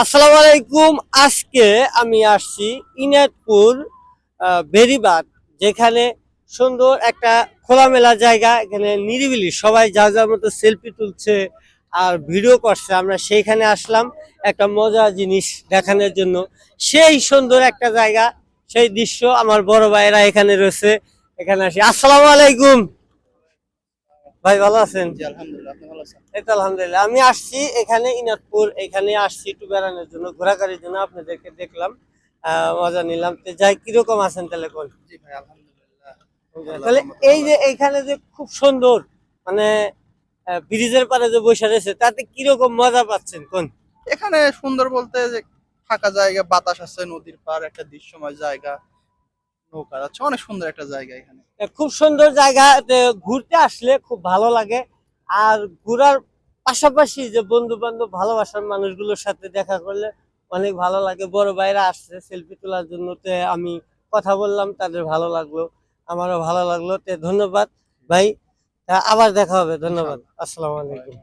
আসসালামু আলাইকুম। আজকে আমি আসছি ইনায়তপুর বেড়িবাঁধ, যেখানে সুন্দর একটা খোলামেলা জায়গা। এখানে নিরিবিলি সবাই যার যার মতো সেলফি তুলছে আর ভিডিও করছে। আমরা সেইখানে আসলাম একটা মজার জিনিস দেখানোর জন্য। সেই সুন্দর একটা জায়গা, সেই দৃশ্য আমার বড় ভাইয়েরা এখানে রয়েছে। এখানে আসি। আসসালামু আলাইকুম ভাই, ভালো আছেন? জি আলহামদুলিল্লাহ, আপনি ভালো আছেন? এই তো আলহামদুলিল্লাহ। আমি আসছি এখানে ইনাতপুর, এখানে আসছি একটু বেড়ানোর জন্য, ঘোরাঘুরির জন্য। আপনাদেরকে দেখলাম, মজা নিলাম। তো যাই, কিরকম আছেন তাহলে কোন? জি ভাই আলহামদুলিল্লাহ, আল্লাহর তাহলে রহমতে এই ভালো যে আছি। এইখানে যে খুব সুন্দর, মানে ব্রিজের পাড়ে যে বসে রয়েছে, তাতে কিরকম মজা পাচ্ছেন কোন? এখানে সুন্দর বলতে যে ফাঁকা জায়গা, বাতাস আছে, নদীর পার, একটা দৃশ্যময় জায়গা, নৌকা আছে, অনেক সুন্দর একটা জায়গা এখানে। খুব সুন্দর জায়গা। ঘুরতে আসলে খুব ভালো লাগে। আর ঘোরার পাশাপাশি যে বন্ধু বান্ধব, ভালোবাসার মানুষগুলোর সাথে দেখা করলে অনেক ভালো লাগে। বড় ভাইরা আসছে সেলফি তোলার জন্য, তে আমি কথা বললাম, তাদের ভালো লাগলো, আমারও ভালো লাগলো। তে ধন্যবাদ ভাই। আবার দেখা হবে। ধন্যবাদ। ইনশাআল্লাহ। আসসালামু আলাইকুম।